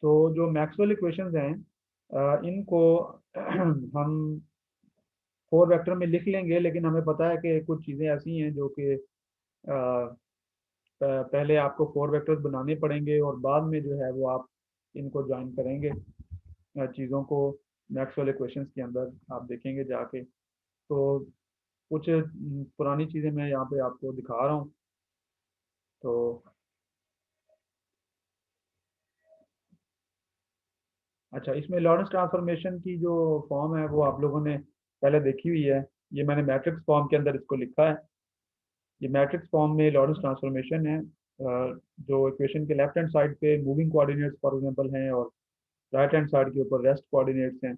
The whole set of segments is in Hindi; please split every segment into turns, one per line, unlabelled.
तो जो मैक्सवेल इक्वेशंस हैं इनको हम 4 वेक्टर में लिख लेंगे, लेकिन हमें पता है कि कुछ चीज़ें ऐसी हैं जो कि पहले आपको 4 वेक्टर्स बनाने पड़ेंगे और बाद में जो है वो आप इनको ज्वाइन करेंगे चीज़ों को मैक्सवेल इक्वेशंस के अंदर आप देखेंगे जाके। तो कुछ पुरानी चीज़ें मैं यहाँ पे आपको दिखा रहा हूँ। तो अच्छा, इसमें लॉरेंस ट्रांसफॉर्मेशन की जो फॉर्म है वो आप लोगों ने पहले देखी हुई है। ये मैंने मैट्रिक्स फॉर्म के अंदर इसको लिखा है। ये मैट्रिक्स फॉर्म में लॉरेंस ट्रांसफॉर्मेशन है। जो इक्वेशन के लेफ्ट हैंड साइड पे मूविंग कोऑर्डिनेट्स फॉर एग्जांपल हैं और राइट हैंड साइड के ऊपर रेस्ट कोऑर्डिनेट्स हैं।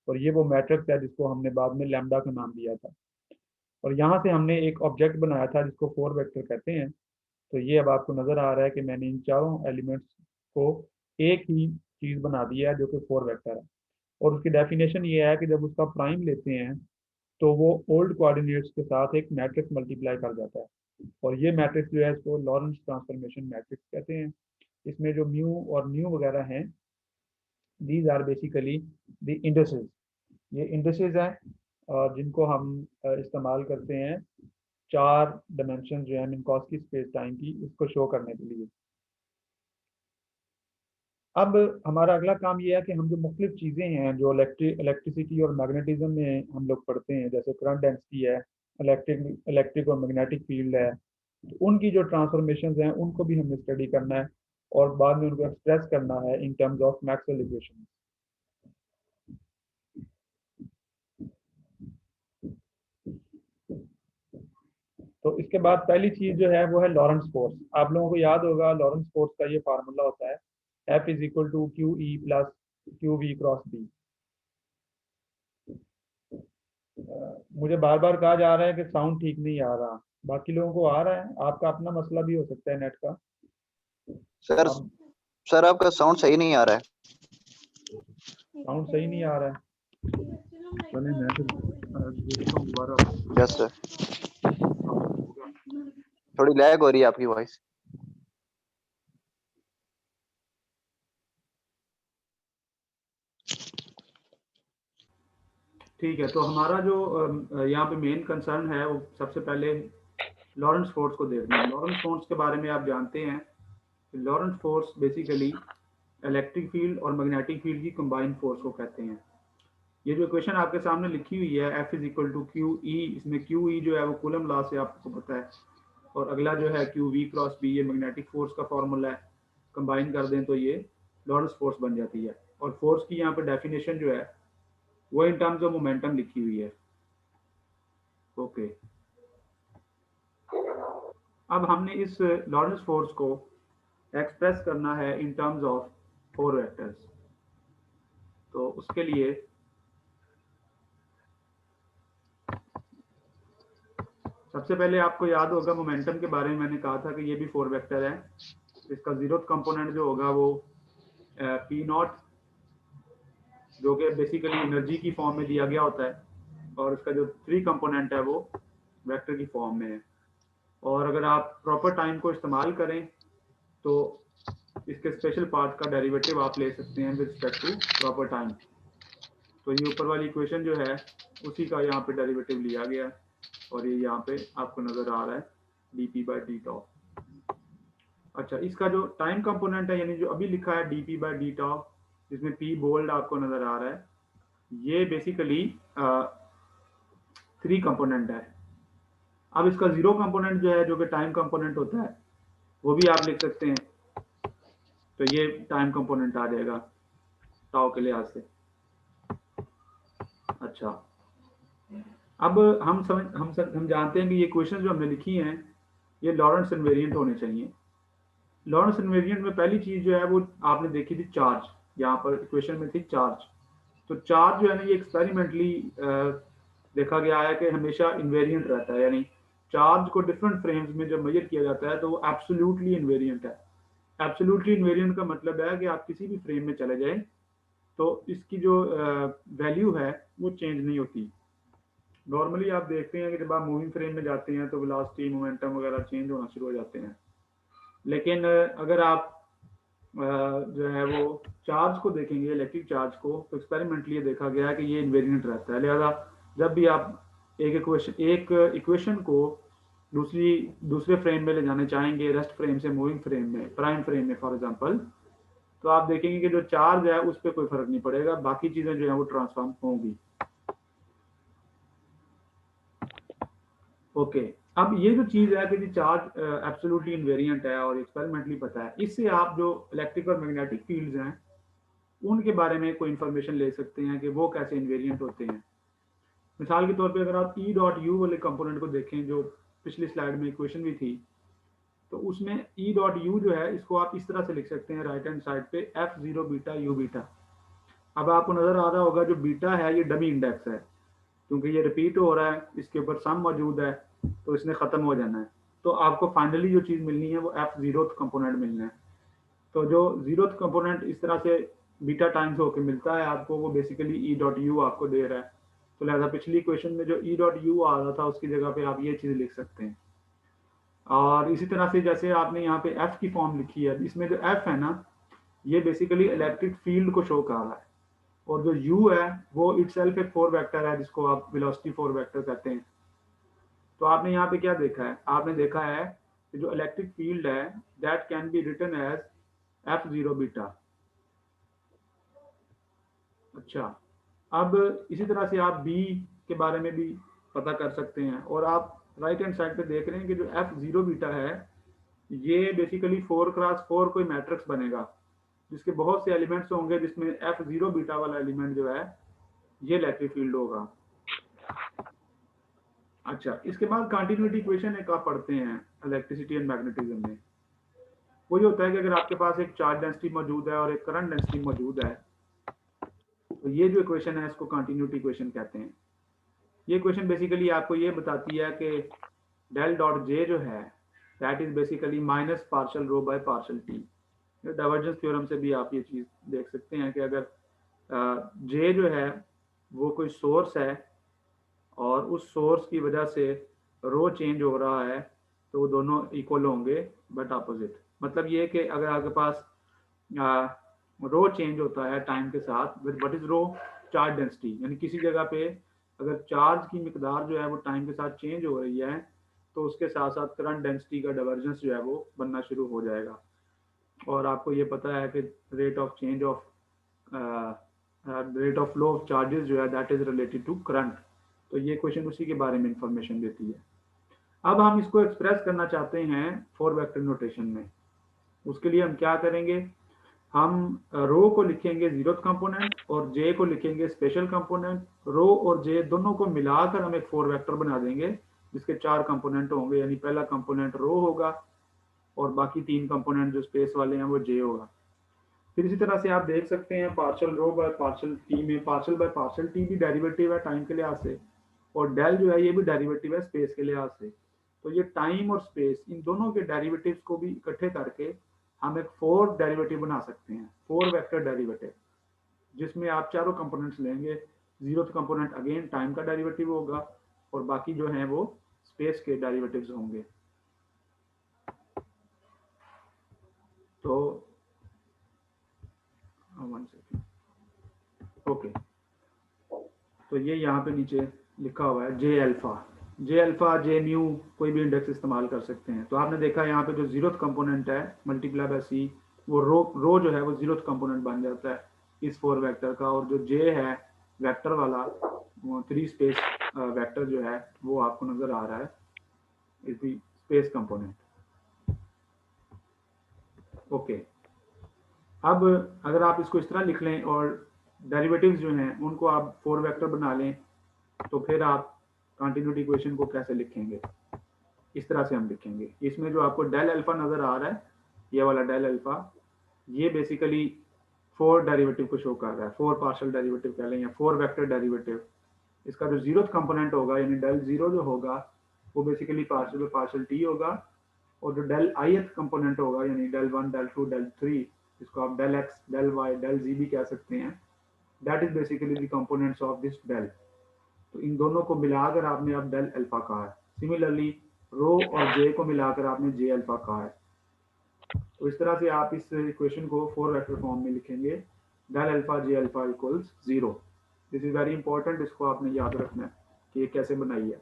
और ये वो मैट्रिक्स है जिसको हमने बाद में लैम्डा का नाम दिया था। और यहाँ से हमने एक ऑब्जेक्ट बनाया था जिसको 4 वेक्टर कहते हैं। तो ये अब आपको नज़र आ रहा है कि मैंने इन चारों एलिमेंट्स को एक ही चीज़ बना दिया है जो कि 4 वेक्टर है। और उसकी डेफिनेशन ये है कि जब उसका प्राइम लेते हैं तो वो ओल्ड कोऑर्डिनेट्स के साथ एक मैट्रिक्स मल्टीप्लाई कर जाता है। और ये मैट्रिक्स जो है इसको लॉरेंस ट्रांसफॉर्मेशन मैट्रिक्स कहते हैं। इसमें जो म्यू और न्यू वगैरह हैं, these are basically the indices. ये इंडिसेस हैं और जिनको हम इस्तेमाल करते हैं 4 डायमेंशन जो है मिनकॉस्की स्पेस टाइम की उसको शो करने के लिए। अब हमारा अगला काम ये है कि हम जो मुख्तलिफ चीज़ें हैं जो इलेक्ट्रिसिटी और मैग्नेटिज्म में हम लोग पढ़ते हैं, जैसे करंट डेंसिटी है, इलेक्ट्रिक इलेक्ट्रिक और मैग्नेटिक फील्ड है, तो उनकी जो ट्रांसफॉर्मेशंस हैं उनको भी हमें स्टडी करना है और बाद में उनको एक्सप्रेस करना है in terms of Maxwell equation. तो इसके बाद पहली चीज़ जो है वो है लॉरेंस फोर्स। आप लोगों को याद होगा लॉरेंस फोर्स का ये फार्मूला होता है F = QE + QV × B। मुझे बार बार कहा जा रहा है कि साउंड ठीक नहीं आ रहा। बाकी लोगों को आ रहा है? आपका अपना मसला भी हो सकता है नेट का।
सर
आप
सर आपका साउंड सही नहीं आ रहा है।
साउंड सही नहीं आ रहा है? चलिए मैं फिर देखता हूँ दोबारा।
यस सर, थोड़ी लैग हो रही है आपकी वॉइस।
ठीक है, तो हमारा जो यहाँ पे मेन कंसर्न है वो सबसे पहले लॉरेंस फोर्स को देखना है। लॉरेंस फोर्स के बारे में आप जानते हैं कि Lawrence force basically electric field और मैग्नेटिक फील्ड की कंबाइंड फोर्स को कहते हैं। ये जो इक्वेशन आपके सामने लिखी हुई है F = QE, इसमें QE जो है वो कूलम लॉ से आपको पता है, और अगला जो है QV × B ये मैग्नेटिक फोर्स का फॉर्मूला है। कंबाइन कर दें तो ये लॉरेंस फोर्स बन जाती है। और फोर्स की यहाँ पे डेफिनेशन जो है वो इन टर्म्स ऑफ मोमेंटम लिखी हुई है। ओके, अब हमने इस लॉरेंस फोर्स को एक्सप्रेस करना है इन टर्म्स ऑफ 4 वेक्टर्स। तो उसके लिए सबसे पहले आपको याद होगा मोमेंटम के बारे में मैंने कहा था कि ये भी 4 वेक्टर है। इसका 0th कंपोनेंट जो होगा वो P0, जो कि बेसिकली एनर्जी की फॉर्म में दिया गया होता है, और इसका जो 3 कंपोनेंट है वो वेक्टर की फॉर्म में है। और अगर आप प्रॉपर टाइम को इस्तेमाल करें तो इसके स्पेशल पार्ट का डेरिवेटिव आप ले सकते हैं with respect to proper time. तो ये ऊपर वाली इक्वेशन जो है उसी का यहाँ पे डेरिवेटिव लिया गया है और ये यहाँ पे आपको नजर आ रहा है dp/d tau। अच्छा, इसका जो टाइम कंपोनेंट है यानी जो अभी लिखा है dp/d tau, जिसमें p बोल्ड आपको नजर आ रहा है, ये बेसिकली 3 कंपोनेंट है। अब इसका 0 कंपोनेंट जो है जो कि टाइम कंपोनेंट होता है वो भी आप लिख सकते हैं। तो ये टाइम कंपोनेंट आ जाएगा टाउ के लिहाज से। अच्छा, अब हम जानते हैं कि ये क्वेश्चन जो हमने लिखी हैं ये लॉरेंस इनवेरिएंट होने चाहिए। लॉरेंस इनवेरिएंट में पहली चीज जो है वो आपने देखी थी चार्ज। यहाँ पर इक्वेशन में थी चार्ज। तो चार्ज जो है ना ये एक्सपेरिमेंटली देखा गया है कि हमेशा इन्वेरिएंट रहता है, यानी चार्ज को डिफरेंट फ्रेम्स में जब मेजर किया जाता है तो वो एब्सोल्युटली इन्वेरिएंट है। एब्सोल्युटली इन्वेरिएंट का मतलब है कि आप किसी भी फ्रेम में चले जाएं तो इसकी जो वैल्यू है वो चेंज नहीं होती। नॉर्मली आप देखते हैं कि जब आप मूविंग फ्रेम में जाते हैं तो वेलोसिटी मोमेंटम वगैरह चेंज होना शुरू हो जाते हैं। लेकिन अगर आप जो है वो चार्ज को देखेंगे, इलेक्ट्रिक चार्ज को, तो एक्सपेरिमेंटली ये देखा गया है कि ये इन्वेरिएंट रहता है। लिहाजा जब भी आप एक इक्वेशन को दूसरे फ्रेम में ले जाने चाहेंगे, रेस्ट फ्रेम से मूविंग फ्रेम में, प्राइम फ्रेम में फॉर एग्जांपल, तो आप देखेंगे कि जो चार्ज है उस पर कोई फर्क नहीं पड़ेगा, बाकी चीजें जो है वो ट्रांसफॉर्म होंगी। ओके, अब ये जो चीज है कि चार्ज एब्सोल्युटली इनवेरिएंट है और एक्सपेरिमेंटली पता है, इससे आप जो इलेक्ट्रिक और मैग्नेटिक फील्ड्स हैं उनके बारे में कोई इंफॉर्मेशन ले सकते हैं कि वो कैसे इन्वेरिएंट होते हैं। मिसाल के तौर पे अगर आप ई डॉट यू वाले कंपोनेंट को देखें जो पिछली स्लाइड में इक्वेशन भी थी, तो उसमें ई डॉट यू जो है इसको आप इस तरह से लिख सकते हैं राइट हैंड साइड पे F zero beta you beta. अब आपको नजर आ रहा होगा जो बीटा है ये डमी इंडेक्स है, क्योंकि ये रिपीट हो रहा है, इसके ऊपर सम मौजूद है तो इसने खत्म हो जाना है। तो आपको फाइनली जो चीज मिलनी है वो एफ जीरो कंपोनेंट मिलना है। तो जो जीरो कंपोनेंट इस तरह से बीटा टाइम्स होकर मिलता है आपको, वो बेसिकली ई डॉट यू आपको दे रहा है। तो लिहाजा पिछली क्वेश्चन में जो ई डॉट यू आ रहा था उसकी जगह पे आप ये चीज लिख सकते हैं। और इसी तरह से जैसे आपने यहाँ पे एफ की फॉर्म लिखी है, इसमें जो एफ है ना ये बेसिकली इलेक्ट्रिक फील्ड को शो कर रहा है, और जो यू है वो इटसेल्फ एक फोर वेक्टर है जिसको आप वेलोसिटी फोर वेक्टर कहते हैं। तो आपने यहाँ पे क्या देखा है, आपने देखा है कि जो इलेक्ट्रिक फील्ड है that can be written as F zero beta. अच्छा, अब इसी तरह से आप बी के बारे में भी पता कर सकते हैं, और आप राइट हैंड साइड पे देख रहे हैं कि जो एफ जीरो बीटा है ये बेसिकली 4x4 कोई मैट्रिक्स बनेगा जिसके बहुत से एलिमेंट्स होंगे, जिसमें एफ जीरो बीटा वाला एलिमेंट जो है ये इलेक्ट्रिक फील्ड होगा। अच्छा, इसके बाद कंटिन्यूटी इक्वेशन एक आप पढ़ते हैं इलेक्ट्रिसिटी एंड मैग्नेटिज्म में। वो ये होता है कि अगर आपके पास एक चार्ज डेंसिटी मौजूद है और एक करंट डेंसिटी मौजूद है, तो ये जो इक्वेशन है इसको कंटिन्यूटी इक्वेशन कहते हैं। ये इक्वेशन बेसिकली आपको ये बताती है कि डेल डॉट जे जो है that is basically minus partial rho by partial T. Divergence theorem से भी आप ये चीज देख सकते हैं कि अगर जे जो है वो कोई सोर्स है और उस सोर्स की वजह से रो चेंज हो रहा है, तो वो दोनों इक्वल होंगे बट अपोजिट। मतलब ये कि अगर आपके पास रो चेंज होता है टाइम के साथ, what is rho, charge density, यानी किसी जगह पे अगर चार्ज की मिकदार जो है वो टाइम के साथ चेंज हो रही है तो उसके साथ साथ करंट डेंसिटी का डाइवर्जेंस जो है वो बनना शुरू हो जाएगा। और आपको ये पता है कि rate of change of rate of flow of charges जो है that is related to current. तो ये क्वेश्चन उसी के बारे में इंफॉर्मेशन देती है। अब हम इसको एक्सप्रेस करना चाहते हैं फोर वेक्टर नोटेशन में। उसके लिए हम क्या करेंगे, हम रो को लिखेंगे जीरो कंपोनेंट और जे को लिखेंगे स्पेशल कंपोनेंट। रो और जे दोनों को मिलाकर हम एक फोर वेक्टर बना देंगे जिसके चार कंपोनेंट होंगे, यानी पहला कंपोनेंट रो होगा और बाकी तीन कंपोनेंट जो स्पेस वाले हैं वो जे होगा। फिर इसी तरह से आप देख सकते हैं partial rho by partial T में पार्शियल बाय पार्शियल टी भी डेरिवेटिव है टाइम के लिहाज से, और डेल जो है ये भी डेरिवेटिव है स्पेस के लिहाज से। तो ये टाइम और स्पेस इन दोनों के डेरिवेटिव्स को भी इकट्ठे करके हम एक फोर डेरिवेटिव बना सकते हैं, फोर वेक्टर डेरिवेटिव, जिसमें आप चारों कंपोनेंट्स लेंगे। जीरो कंपोनेंट अगेन टाइम का डेरिवेटिव होगा और बाकी जो है वो स्पेस के डेरिवेटिव्स होंगे। तो वन सेकेंड, ओके, तो ये यहाँ पे नीचे लिखा हुआ है जे अल्फा जे म्यू, कोई भी इंडेक्स इस्तेमाल कर सकते हैं। तो आपने देखा यहाँ पे जो जीरो कंपोनेंट है मल्टीप्लाई बाय सी, वो रो जो है वो जीरो कंपोनेंट बन जाता है इस फोर वेक्टर का, और जो जे है वेक्टर वाला वो थ्री स्पेस वेक्टर जो है वो आपको नजर आ रहा है इस स्पेस कंपोनेंट। ओके, अब अगर आप इसको इस तरह लिख लें और डेरिवेटिव्स जो हैं उनको आप फोर वेक्टर बना लें, तो फिर आप कंटिन्यूटी इक्वेशन को कैसे लिखेंगे, इस तरह से हम लिखेंगे। इसमें जो आपको डेल अल्फा नजर आ रहा है, ये वाला डेल अल्फा, ये बेसिकली फोर डेरिवेटिव को शो कर रहा है, फोर पार्शियल डेरिवेटिव कह लें या फोर वेक्टर डेरिवेटिव। इसका जो जीरो कंपोनेंट होगा यानी डेल जीरो जो होगा वो बेसिकली पार्शियल पार्शियल टी होगा, और जो डेल आई कंपोनेंट होगा यानी del one del two del three, इसको आप del X del Y del Z भी कह सकते हैं, that is basically the components of this del. तो इन दोनों को मिलाकर आपने अब डेल अल्फा कहा है। सिमिलरली रो और जे को मिलाकर आपने जे अल्फा कहा है। तो इस तरह से आप इस इक्वेशन को 4 वेक्टर फॉर्म में लिखेंगे, del alpha J alpha equals 0। This is very important, इसको आपने याद रखना है कि ये कैसे बनाई है।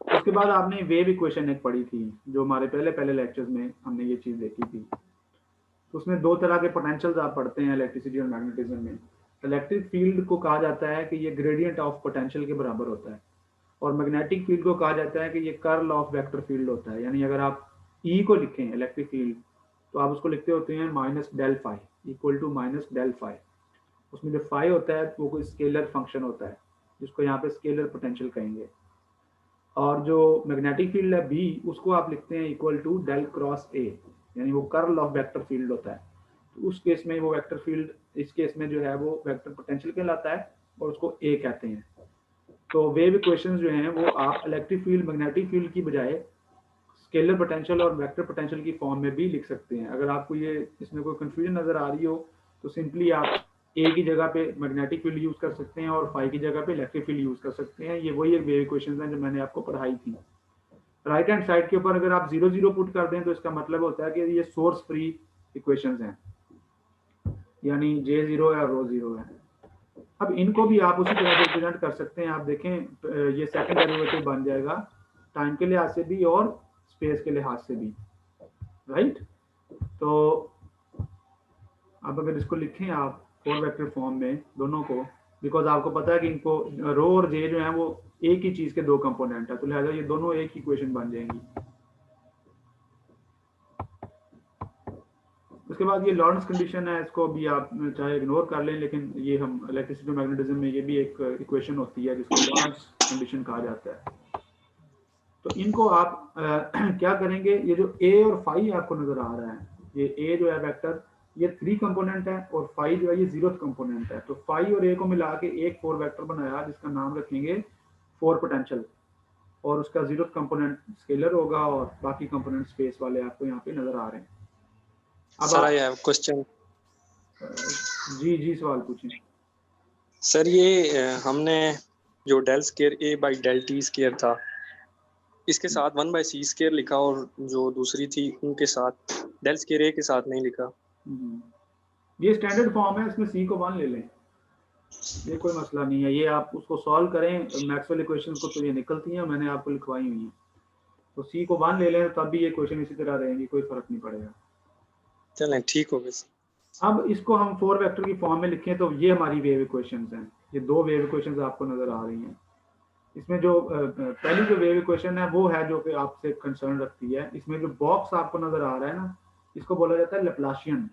उसके बाद आपने वेव इक्वेशन एक पढ़ी थी, जो हमारे पहले लेक्चर्स में हमने ये चीज़ देखी थी। तो उसमें दो तरह के पोटेंशियल्स आप पढ़ते हैं इलेक्ट्रिसिटी और मैग्नेटिज्म में। इलेक्ट्रिक फील्ड को कहा जाता है कि ये ग्रेडियंट ऑफ पोटेंशियल के बराबर होता है, और मैग्नेटिक फील्ड को कहा जाता है कि ये कर्ल ऑफ वेक्टर फील्ड होता है। यानी अगर आप ई को लिखें इलेक्ट्रिक फील्ड, तो आप उसको लिखते होते हैं minus del phi equal to minus del phi. उसमें जो फाई होता है वो कोई स्केलर फंक्शन होता है, जिसको यहाँ पे स्केलर पोटेंशियल कहेंगे। और जो मैग्नेटिक फील्ड है बी, उसको आप लिखते हैं equal to del cross A, यानी वो कर्ल ऑफ वेक्टर फील्ड होता है। तो उस केस में वो वेक्टर फील्ड, इस केस में जो है वो वेक्टर पोटेंशियल कहलाता है, और उसको ए कहते हैं। तो वेव इक्वेशंस जो हैं वो आप इलेक्ट्रिक फील्ड मैग्नेटिक फील्ड की बजाय स्केलर पोटेंशियल और वेक्टर पोटेंशियल की फॉर्म में भी लिख सकते हैं। अगर आपको ये इसमें कोई कंफ्यूजन नजर आ रही हो, तो सिंपली आप ए की जगह पे मैग्नेटिक फील्ड यूज कर सकते हैं और फाई की जगह पे इलेक्ट्रिक फील्ड यूज कर सकते हैं। ये वही एक वेव इक्वेशंस हैं जो मैंने आपको पढ़ाई थी। राइट हैंड साइड के ऊपर अगर आप 0 0 पुट कर दें, तो इसका मतलब होता है कि ये सोर्स फ्री इक्वेशंस हैं, यानी J0 है और रो 0 है। अब इनको भी आप उसी तरह से रिप्रेजेंट कर सकते हैं। आप देखें, ये सेकंड डेरिवेटिव बन जाएगा टाइम के लिहाज से भी और स्पेस के लिहाज से भी, राइट। तो अब अगर इसको लिखें आप 4 वेक्टर फॉर्म में दोनों को, बिकॉज आपको पता है कि इनको रो और जे जो है वो एक ही चीज के दो कंपोनेंट है, तो लिहाजा ये दोनों एक ही इक्वेशन बन जाएंगी। उसके बाद ये लॉरेंस कंडीशन है, इसको भी आप चाहे इग्नोर कर लें, लेकिन ये हम इलेक्ट्रिसिटी मैग्नेटिज्म में ये भी एक इक्वेशन होती है जिसको लॉरेंस कंडीशन कहा जाता है। तो इनको आप क्या करेंगे, ये जो ए और फाई आपको नजर आ रहा है, ये ए जो है वेक्टर, ये 3 कंपोनेंट है, और फाई जो है ये 0th कंपोनेंट है। तो फाई और ए को मिला के एक 4 वेक्टर बनाया, जिसका नाम रखेंगे 4 पोटेंशियल, और उसका 0th कंपोनेंट स्केलर होगा, और बाकी कंपोनेंट स्पेस वाले आपको यहाँ पे नजर आ रहे हैं। अब
सर आई
आप
हैव क्वेश्चन।
जी सवाल पूछें।
सर ये हमने जो del square A by del T square था, इसके साथ 1/c² लिखा, और जो दूसरी थी उनके साथ डेल स्क्वायर ए के साथ नहीं लिखा।
ये स्टैंडर्ड फॉर्म है, इसमें सी को 1 ले लें, ये कोई मसला नहीं है। ये आप उसको सॉल्व करें, मैक्सवेल इक्वेशंस को तो ये निकलती हैं, मैंने आपको लिखवाई हुई हैं। तो सी को 1 ले लें, तब भी ये क्वेश्चन इसी तरह रहेंगी, कोई फर्क नहीं पड़ेगा।
चलें ठीक हो गया।
अब इसको हम 4 वेक्टर की फॉर्म में लिखें, तो ये हमारी वेव इक्वेशंस हैं। ये 2 वेव इक्वेशंस आपको नजर आ रही हैं। इसमें जो पहली जो वेव इक्वेशन है वो है जो कि आपसे कंसर्न रखती है। इसमें जो बॉक्स आपको नजर आ रहा है ना, इसको बोला जाता है लैप्लासियन,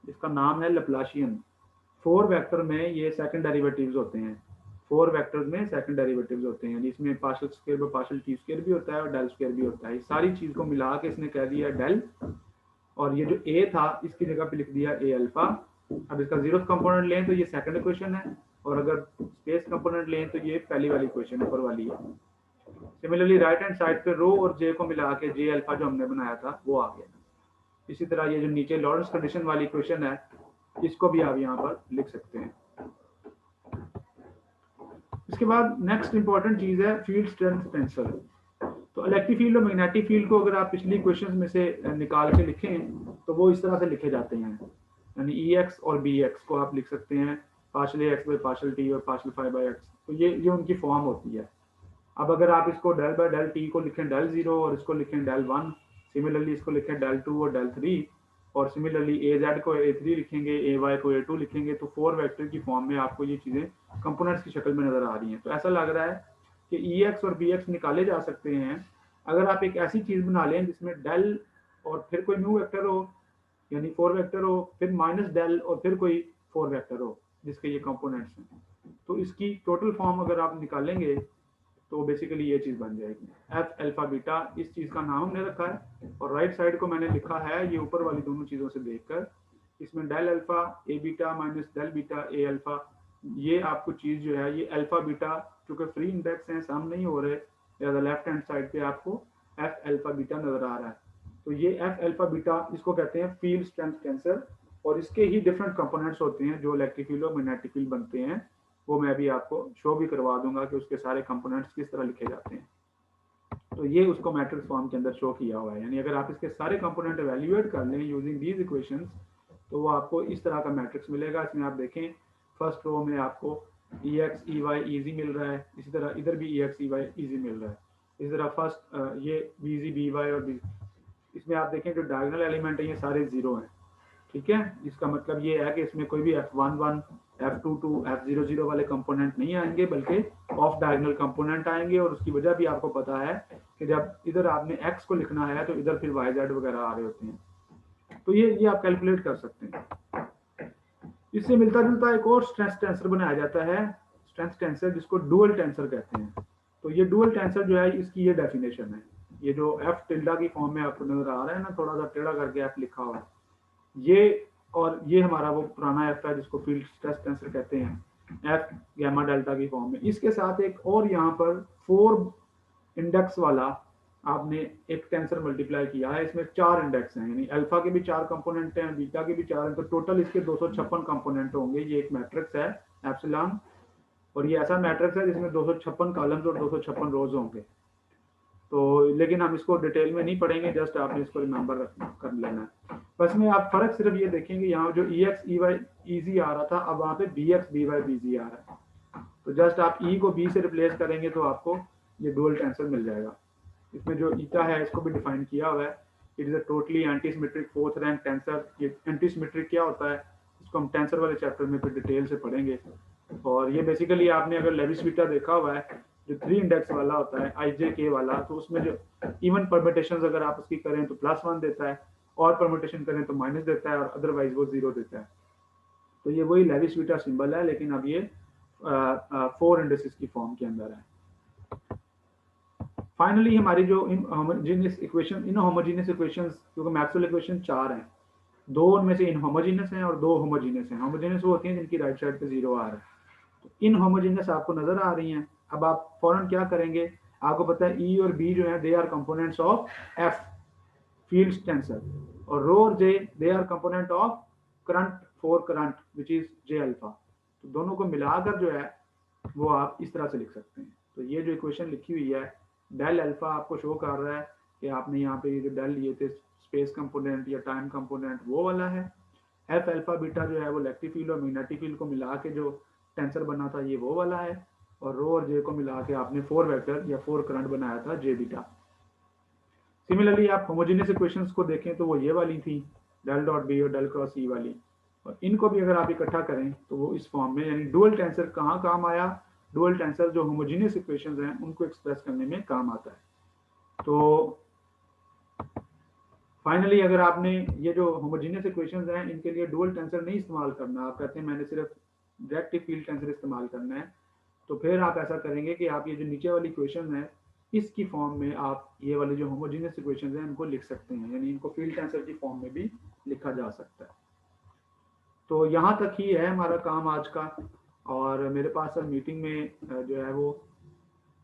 इसका नाम है लैप्लासियन। 4 वेक्टर में ये सेकंड डेरिवेटिव्स होते हैं, 4 वेक्टर्स में सेकंड डेरिवेटिव्स होते हैं, इसमें पार्शियल स्क्वायर में पार्शियल टी स्क्वायर भी होता है और डेल स्क्वायर भी होता है। इस सारी चीज को मिला के इसने कह दिया डेल, और ये जो ए था इसकी जगह पे लिख दिया ए अल्फा। अब इसका 0th कंपोनेंट लें तो ये सेकंड इक्वेशन है, और अगर स्पेस कंपोनेंट लें तो ये पहली वाली इक्वेशन ऊपर वाली है। सिमिलरली राइट हैंड साइड पे रो और जे को मिला के जे अल्फा जो हमने बनाया था वो आ गया। इसी तरह ये जो नीचे लॉरेंस कंडीशन वाली इक्वेशन है, इसको भी आप यहाँ पर लिख सकते हैं। इसके बाद नेक्स्ट इंपॉर्टेंट चीज है फील्ड स्ट्रेंथ टेंसर। तो इलेक्ट्रिक फील्ड और मैग्नेटिक फील्ड को अगर आप पिछली क्वेश्चंस में से निकाल के लिखें, तो वो इस तरह से लिखे जाते हैं, यानी ई एक्स और बी एक्स को आप लिख सकते हैं partial x by partial T और पार्शियल फाइव बाई एक्स। तो ये उनकी फॉर्म होती है। अब अगर आप इसको डेल बाई डेल टी को लिखें डेल 0 और इसको लिखें डेल 1, सिमिलरली इसको लिखें डेल 2 और डेल 3, और सिमिलरली ए जेड को A3 लिखेंगे, ए वाई को A2 लिखेंगे, तो 4 वेक्टर की फॉर्म में आपको ये चीज़ें कंपोनेंट्स की शक्ल में नजर आ रही हैं। तो ऐसा लग रहा है कि ई एक्स और बी एक्स निकाले जा सकते हैं अगर आप एक ऐसी चीज़ बना लें जिसमें डेल और फिर कोई न्यू वेक्टर हो, यानी 4 वेक्टर हो, फिर माइनस डेल और फिर कोई 4 वेक्टर हो जिसके ये कंपोनेंट्स हैं। तो इसकी टोटल फॉर्म अगर आप निकालेंगे तो बेसिकली ये चीज़ बन जाएगी एफ अल्फा बीटा। इस चीज़ का नाम हमने रखा है, और राइट साइड को मैंने लिखा है ये ऊपर वाली दोनों चीज़ों से देखकर, इसमें del alpha A beta minus del beta A alpha. ये आपको चीज़ जो है ये अल्फा बीटा, चूंकि फ्री इंडेक्स हैं, सम नहीं हो रहे, या लेफ्ट हैंड साइड पे आपको एफ अल्फा बीटा नजर आ रहा है। तो ये एफ अल्फा बीटा इसको कहते हैं फील्ड स्ट्रेंथ टेंसर, और इसके ही डिफरेंट कंपोनेंट्स होते हैं जो इलेक्ट्रिक फील्ड और मैग्नेटिक फील्ड बनते हैं। वो मैं भी आपको शो भी करवा दूंगा कि उसके सारे कंपोनेंट्स किस तरह लिखे जाते हैं। तो ये उसको मैट्रिक्स फॉर्म के अंदर शो किया हुआ है। यानी अगर आप इसके सारे कंपोनेंट एवेल्युएट कर लें यूजिंग दीज इक्वेशंस तो वो आपको इस तरह का मैट्रिक्स मिलेगा। इसमें आप देखें फर्स्ट रो में आपको ई एक्स ई वाई ईजी मिल रहा है, इसी तरह इधर भी ई एक्स ई वाई ईजी मिल रहा है, इसी तरह फर्स्ट ये बी जी बी वाई और बी, इसमें आप देखें जो डायगोनल एलिमेंट है ये सारे जीरो हैं, ठीक है। इसका मतलब ये है कि इसमें कोई भी F11, F22, F00 वाले कंपोनेंट नहीं आएंगे बल्कि ऑफ डायगोनल कंपोनेंट आएंगे। और उसकी वजह भी आपको पता है कि जब इधर आपने x को लिखना है तो इधर फिर YZ वगैरह आ रहे होते हैं। तो ये आप कैलकुलेट कर सकते हैं। इससे मिलता जुलता एक और स्ट्रेस टेंसर बनाया जाता है, स्ट्रेस टेंसर, जिसको डुअल टेंसर कहते हैं। तो ये डुअल टेंसर जो है इसकी ये डेफिनेशन है। ये जो F टिल्डा की फॉर्म में आपको नजर आ रहा है ना, थोड़ा सा टेढ़ा करके F लिखा हुआ है, ये और ये हमारा वो पुराना एफ है जिसको फील्ड स्ट्रेस टेंसर कहते हैं, एफ गैमा डेल्टा की फॉर्म में। इसके साथ एक और यहाँ पर 4 इंडेक्स वाला आपने एक टेंसर मल्टीप्लाई किया है। इसमें 4 इंडेक्स हैं, यानी अल्फा के भी 4 कंपोनेंट हैं, बीटा के भी 4 हैं, तो टोटल इसके 256 कंपोनेंट होंगे। ये एक मैट्रिक्स है एप्सिलॉन, और ये ऐसा मैट्रिक्स है जिसमें 256 कॉलम्स और 256 रोज होंगे। तो लेकिन हम इसको डिटेल में नहीं पढ़ेंगे, जस्ट आपने इसको रिमेंबर कर लेना है। बस में आप फर्क सिर्फ ये देखेंगे, यहाँ जो ई एक्स ई वाई ईजी आ रहा था, अब वहाँ पे बी एक्स बी वाई बीजी आ रहा है। तो जस्ट आप ई को बी से रिप्लेस करेंगे तो आपको ये डुअल टेंसर मिल जाएगा। इसमें जो ईटा है इसको भी डिफाइन किया हुआ है, it is a totally antisymmetric fourth rank tensor. ये एंटीसिमेट्रिक क्या होता है इसको हम टेंसर वाले चैप्टर में फिर डिटेल से पढ़ेंगे। और ये बेसिकली आपने अगर लेविस बीटा देखा हुआ है जो 3 इंडेक्स वाला होता है आई जे के वाला, तो उसमें जो इवन परमिटेशन अगर आप उसकी करें तो +1 देता है, और परमिटेशन करें तो माइनस देता है, और अदरवाइज वो 0 देता है। तो ये वही लेविस बीटा सिंबल है, लेकिन अब ये 4 इंडेक्सेस की फॉर्म के अंदर है। फाइनली हमारी जो इनहोमोजेनियस इक्वेशंस, क्योंकि मैक्सवेल इक्वेशन 4 हैं, 2 उनमें से इनहोमोजेनियस हैं और 2 होमोजेनियस हैं। होमोजेनियस वो होती हैं जिनकी राइट साइड पे 0 आ रहा है। तो इनहोमोजेनियस आपको नजर आ रही हैं। अब आप फौरन क्या करेंगे, आपको पता है ई और बी जो है they are components of F field tensor, और रो और J they are component of current for current which is J alpha. तो दोनों को मिलाकर जो है वो आप इस तरह से लिख सकते हैं। तो ये जो इक्वेशन लिखी हुई है, डेल अल्फा आपको शो कर रहा है कि आपने यहाँ पे ये जो डेल लिए थे स्पेस कंपोनेंट या टाइम कंपोनेंट वो वाला है। एफ अल्फा बीटा जो है वो इलेक्ट्रिक फील्ड और मैग्नेटिक फील्ड को मिला के जो टेंसर बना था ये वो वाला है। और रो और जे को मिला के आपने 4 वेक्टर या 4 करंट बनाया था जे बीटा। सिमिलरली आप होमोजेनियस इक्वेशंस को देखें तो वो ये वाली थी, डेल डॉट बी और डेल क्रॉस ई वाली, और इनको भी अगर आप इकट्ठा करें तो वो इस फॉर्म में, यानी डुअल टेंसर कहाँ काम आया, डुअल टेंसर जो होमोजेनियस इक्वेशंस हैं उनको एक्सप्रेस करने में काम आता है। तो फाइनली अगर आपने ये जो होमोजेनियस इक्वेशंस हैं इनके लिए डुअल टेंसर नहीं इस्तेमाल करना, आप कहते हैं मैंने सिर्फ डायरेक्ट फील्ड टेंसर इस्तेमाल करना है, तो फिर आप ऐसा करेंगे कि आप ये जो नीचे वाली इक्वेशन है इसकी फॉर्म में आप ये वाले जो होमोजेनियस इक्वेशंस हैं इनको लिख सकते हैं, यानी इनको फील्ड टेंसर की फॉर्म में भी लिखा जा सकता है। तो यहाँ तक ही है हमारा काम आज का, और मेरे पास अब मीटिंग में जो है वो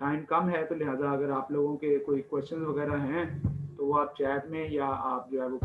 टाइम कम है, तो लिहाजा अगर आप लोगों के कोई क्वेश्चन वगैरह हैं तो वो आप चैट में या आप जो है वो